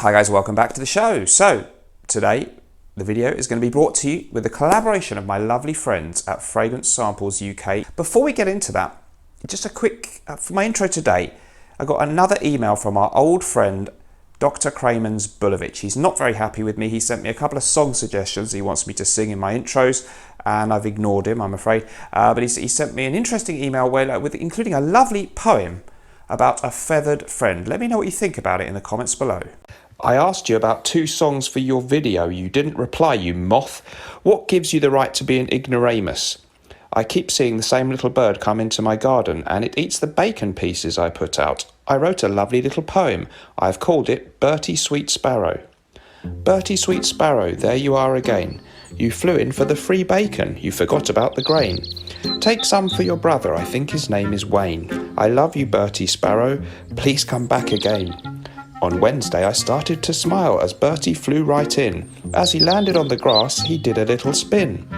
Hi guys, welcome back to the show. So today the video is going to be brought to you with the collaboration of my lovely friends at Fragrance Samples UK. Before we get into that, just a quick, for my intro today, I got another email from our old friend Dr. Kremens Bulovich. He's not very happy with me. He sent me a couple of song suggestions he wants me to sing in my intros, and I've ignored him, I'm afraid. But he sent me an interesting email including a lovely poem about a feathered friend. Let me know what you think about it in the comments below. I asked you about 2 songs for your video. You didn't reply, you moth. What gives you the right to be an ignoramus? I keep seeing the same little bird come into my garden, and it eats the bacon pieces I put out. I wrote a lovely little poem. I've called it Bertie Sweet Sparrow. Bertie Sweet Sparrow, there you are again. You flew in for the free bacon. You forgot about the grain. Take some for your brother, I think his name is Wayne. I love you, Bertie Sparrow. Please come back again. On Wednesday I started to smile as Bertie flew right in. As he landed on the grass, he did a little spin.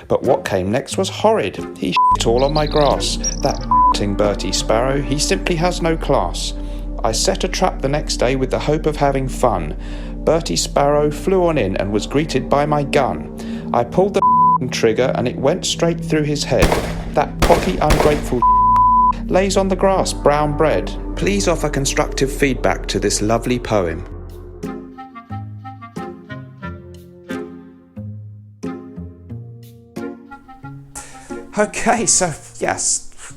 But what came next was horrid. He shit all on my grass. That f***ing Bertie Sparrow, he simply has no class. I set a trap the next day with the hope of having fun. Bertie Sparrow flew on in and was greeted by my gun. I pulled the f***ing trigger and it went straight through his head. That cocky, ungrateful lays on the grass, brown bread. Please offer constructive feedback to this lovely poem. Okay, so yes,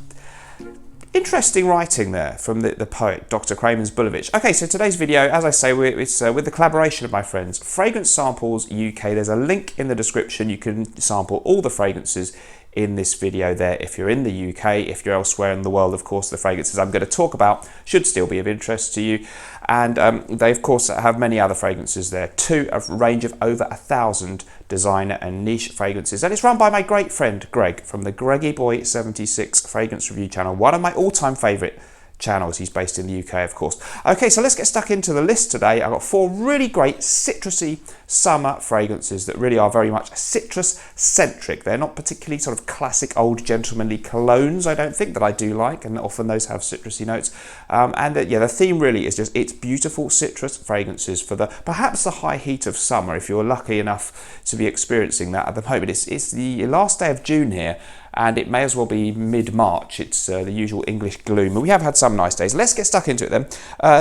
interesting writing there from the poet Dr. Kremens Bulovich. Okay, so today's video, as I say, it's with the collaboration of my friends Fragrance Samples UK. There's a link in the description. You can sample all the fragrances in this video there if you're in the UK. If you're elsewhere in the world, of course, the fragrances I'm going to talk about should still be of interest to you. And they, of course, have many other fragrances there too, a range of over 1,000 designer and niche fragrances. And it's run by my great friend Greg from the Greggieboy76 fragrance review channel, one of my all-time favourite channels. He's based in the UK, of course. Okay, so let's get stuck into the list today. I've got 4 really great citrusy summer fragrances that really are very much citrus centric. They're not particularly sort of classic old gentlemanly colognes, I don't think, that I do like, and often those have citrusy notes. Yeah, the theme really is just it's beautiful citrus fragrances for perhaps the high heat of summer, if you're lucky enough to be experiencing that at the moment. It's the last day of June here, and it may as well be mid-March. It's the usual English gloom, but we have had some nice days. Let's get stuck into it then.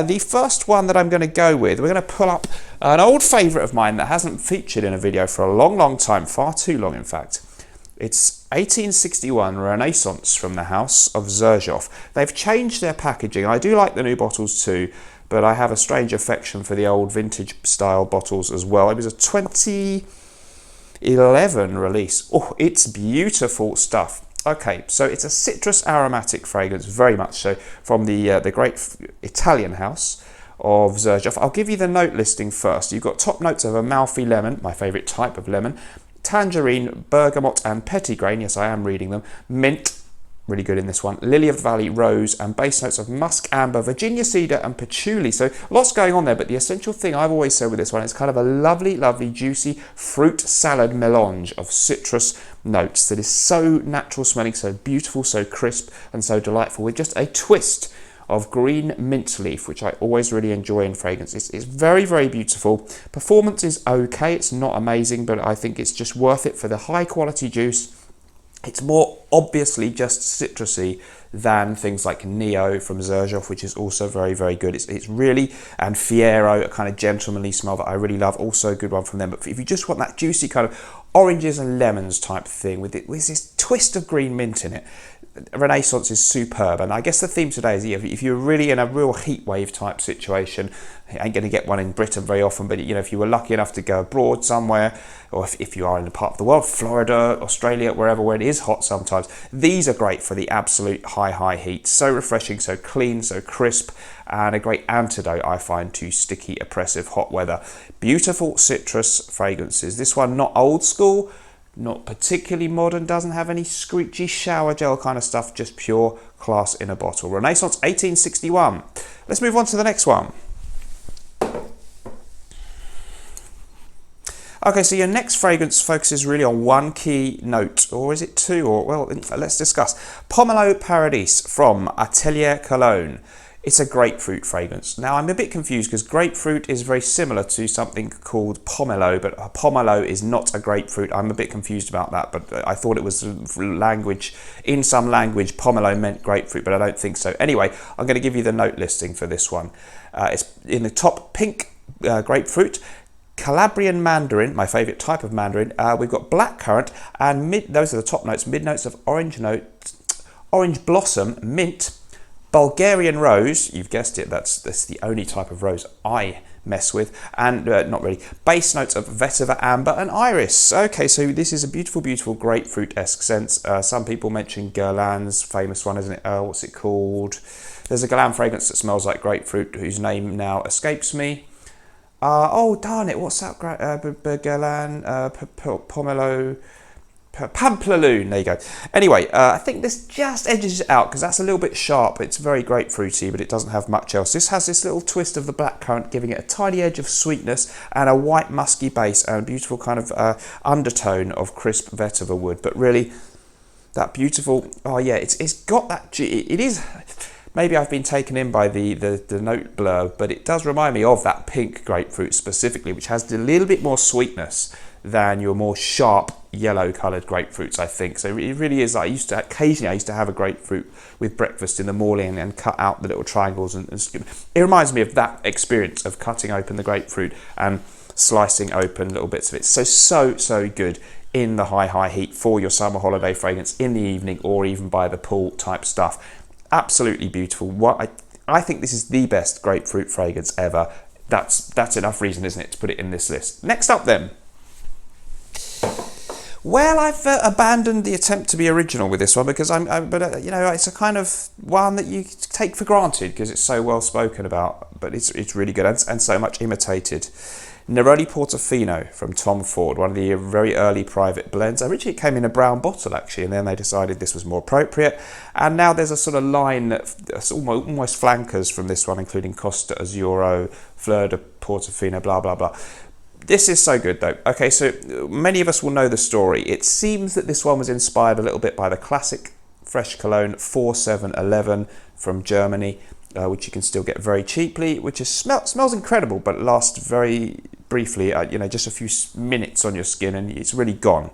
The first one that I'm going to go with, we're going to pull up an old favourite of mine that hasn't featured in a video for a long, long time, far too long in fact. It's 1861 Renaissance from the house of XERJOFF. They've changed their packaging. I do like the new bottles too, but I have a strange affection for the old vintage style bottles as well. It was a 2011 release. Oh, it's beautiful stuff. Okay, so it's a citrus aromatic fragrance, very much so, from the great Italian house of XERJOFF. I'll give you the note listing first. You've got top notes of Amalfi lemon, my favourite type of lemon, tangerine, bergamot and petitgrain, yes I am reading them, mint, really good in this one, lily of the valley, rose, and base notes of musk, amber, Virginia cedar and patchouli. So lots going on there, but the essential thing I've always said with this one is kind of a lovely, lovely, juicy fruit salad melange of citrus notes that is so natural smelling, so beautiful, so crisp and so delightful, with just a twist of green mint leaf, which I always really enjoy in fragrance. It's very, very beautiful. Performance is okay, it's not amazing, but I think it's just worth it for the high quality juice. It's more obviously just citrusy than things like Neo from XERJOFF, which is also very, very good. It's really, and Fiero, a kind of gentlemanly smell that I really love, also a good one from them. But if you just want that juicy kind of oranges and lemons type thing with this twist of green mint in it, Renaissance is superb. And I guess the theme today is if you're really in a real heat wave type situation, you ain't going to get one in Britain very often, but if you were lucky enough to go abroad somewhere, or if you are in a part of the world, Florida, Australia, wherever, where it is hot sometimes, these are great for the absolute high heat. So refreshing, so clean, so crisp, and a great antidote, I find, to sticky, oppressive hot weather. Beautiful citrus fragrances. This one not old school, not particularly modern, doesn't have any screechy shower gel kind of stuff, just pure class in a bottle. Renaissance 1861. Let's move on to the next one. Okay, so your next fragrance focuses really on one key note, or is it 2? Or well, let's discuss. POMELO PARADIS from ATELIER Cologne. It's a grapefruit fragrance. Now I'm a bit confused because grapefruit is very similar to something called pomelo, but pomelo is not a grapefruit. I'm a bit confused about that, but I thought it was language. In some language, pomelo meant grapefruit, but I don't think so. Anyway, I'm going to give you the note listing for this one. It's in the top, pink grapefruit, Calabrian mandarin, my favourite type of mandarin. We've got blackcurrant, and those are the top notes. Mid notes of orange blossom, mint, Bulgarian rose, you've guessed it, that's the only type of rose I mess with, and not really, base notes of vetiver, amber and iris. Okay, so this is a beautiful, beautiful grapefruit-esque scent. Some people mention Guerlain's famous one, isn't it? What's it called? There's a Guerlain fragrance that smells like grapefruit, whose name now escapes me. Oh, darn it, what's that? Guerlain, Pomelo, Pamplalune, there you go. Anyway, I think this just edges it out because that's a little bit sharp. It's very grapefruity, but it doesn't have much else. This has this little twist of the blackcurrant, giving it a tiny edge of sweetness and a white musky base and a beautiful kind of undertone of crisp vetiver wood. But really, that beautiful, oh yeah, it's got that, it is, maybe I've been taken in by the note blurb, but it does remind me of that pink grapefruit specifically, which has a little bit more sweetness than your more sharp yellow coloured grapefruits, I think. So it really is. Occasionally I used to have a grapefruit with breakfast in the morning and cut out the little triangles and skim. It reminds me of that experience of cutting open the grapefruit and slicing open little bits of it. So good in the high heat for your summer holiday fragrance in the evening, or even by the pool type stuff. Absolutely beautiful. I think this is the best grapefruit fragrance ever. That's enough reason, isn't it, to put it in this list. Next up then. Well, I've abandoned the attempt to be original with this one because you know, it's a kind of one that you take for granted because it's so well spoken about, but it's really good and so much imitated. Neroli Portofino from Tom Ford, one of the very early private blends. Originally it came in a brown bottle actually, and then they decided this was more appropriate. And now there's a sort of line that's almost flankers from this one, including Costa Azzurro, Fleur de Portofino, blah, blah, blah. This is so good though. Okay, so many of us will know the story. It seems that this one was inspired a little bit by the classic fresh cologne 4711 from Germany, which you can still get very cheaply, which is smells incredible, but lasts very briefly, you know, just a few minutes on your skin and it's really gone.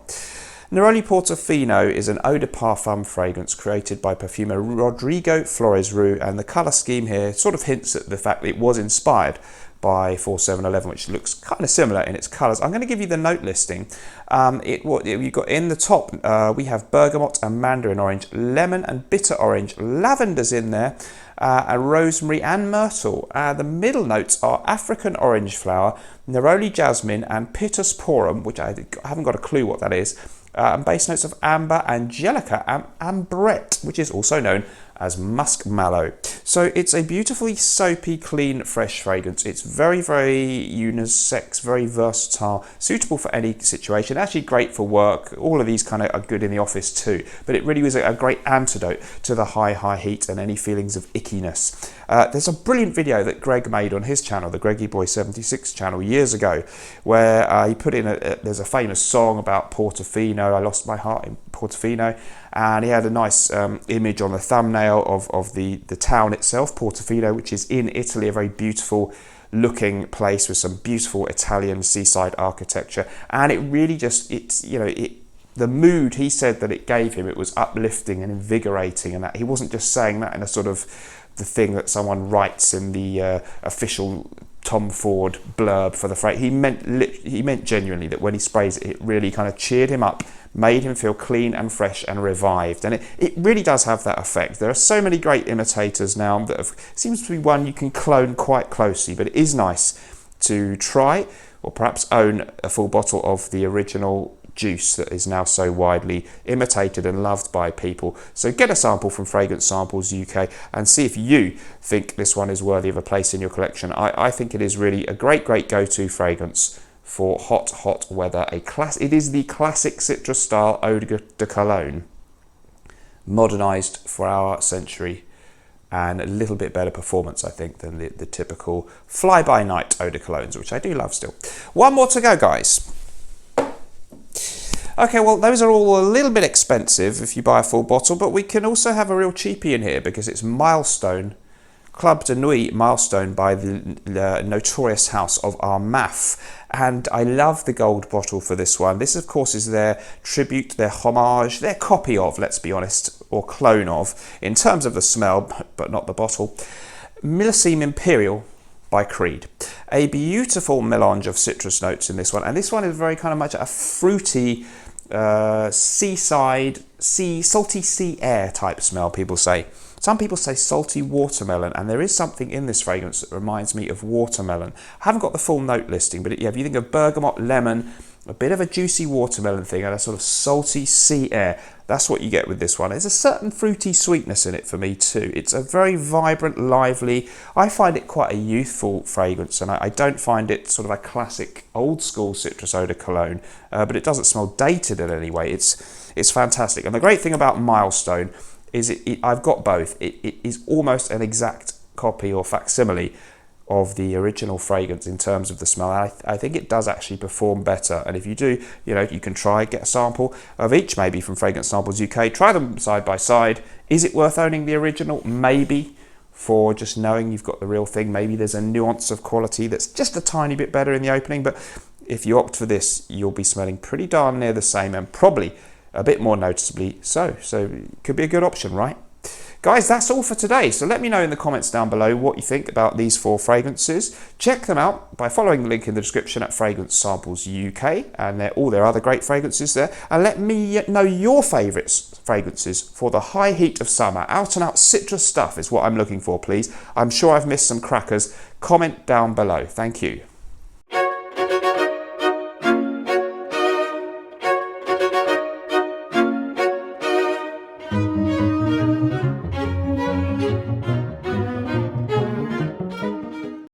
Neroli Portofino is an eau de parfum fragrance created by perfumer Rodrigo Flores Roux, and the colour scheme here sort of hints at the fact that it was inspired by 4711, which looks kind of similar in its colours. I'm going to give you the note listing. What you've got in the top, we have bergamot and mandarin orange, lemon and bitter orange, lavender's in there, and rosemary and myrtle. The middle notes are African orange flower, neroli jasmine and pittus porum, which I haven't got a clue what that is, and base notes of amber, angelica and ambrette, which is also known as musk mallow. So it's a beautifully soapy, clean, fresh fragrance. It's very, very unisex, very versatile, suitable for any situation, actually great for work. All of these kind of are good in the office too, but it really was a great antidote to the high heat and any feelings of ickiness. There's a brilliant video that Greg made on his channel, the Greggieboy76 channel, years ago, where he put in there's a famous song about Portofino, I lost my heart in Portofino, and he had a nice image on the thumbnail of the town itself, Portofino, which is in Italy, a very beautiful looking place with some beautiful Italian seaside architecture. And it really just, the mood he said that it gave him, it was uplifting and invigorating, and that he wasn't just saying that in a sort of the thing that someone writes in the official Tom Ford blurb for the phrase. He meant genuinely that when he sprays it, it really kind of cheered him up, made him feel clean and fresh and revived, and it really does have that effect. There are so many great imitators now that seems to be one you can clone quite closely, but it is nice to try or perhaps own a full bottle of the original juice that is now so widely imitated and loved by people. So get a sample from Fragrance Samples UK and see if you think this one is worthy of a place in your collection. I think it is really a great go-to fragrance for hot weather. It is the classic citrus style eau de cologne, modernized for our century, and a little bit better performance, I think, than the typical fly-by-night eau de colognes, which I do love still. One more to go, guys. Okay, well, those are all a little bit expensive if you buy a full bottle, but we can also have a real cheapie in here because it's Milestone Club de Nuit Milestone by the notorious house of ARMAF. And I love the gold bottle for this one. This, of course, is their tribute, their homage, their copy of, let's be honest, or clone of, in terms of the smell, but not the bottle. Millesime Imperial by Creed. A beautiful melange of citrus notes in this one. And this one is very kind of much a fruity, seaside, salty sea air type smell, people say. Some people say salty watermelon, and there is something in this fragrance that reminds me of watermelon. I haven't got the full note listing, but yeah, if you think of bergamot, lemon, a bit of a juicy watermelon thing, and a sort of salty sea air, that's what you get with this one. There's a certain fruity sweetness in it for me too. It's a very vibrant, lively, I find it quite a youthful fragrance, and I don't find it sort of a classic old school citrus odor cologne, but it doesn't smell dated in any way. It's fantastic. And the great thing about Milestone is I've got both. It is almost an exact copy or facsimile of the original fragrance in terms of the smell. I think it does actually perform better. And if you do, you know, you can try, get a sample of each, maybe from Fragrance Samples UK. Try them side by side. Is it worth owning the original? Maybe, for just knowing you've got the real thing. Maybe there's a nuance of quality that's just a tiny bit better in the opening. But if you opt for this, you'll be smelling pretty darn near the same, and probably a bit more noticeably so. So it could be a good option, right? Guys, that's all for today. So let me know in the comments down below what you think about these 4 fragrances. Check them out by following the link in the description at Fragrance Samples UK, and all their other great fragrances there. And let me know your favourite fragrances for the high heat of summer. Out and out citrus stuff is what I'm looking for, please. I'm sure I've missed some crackers. Comment down below. Thank you.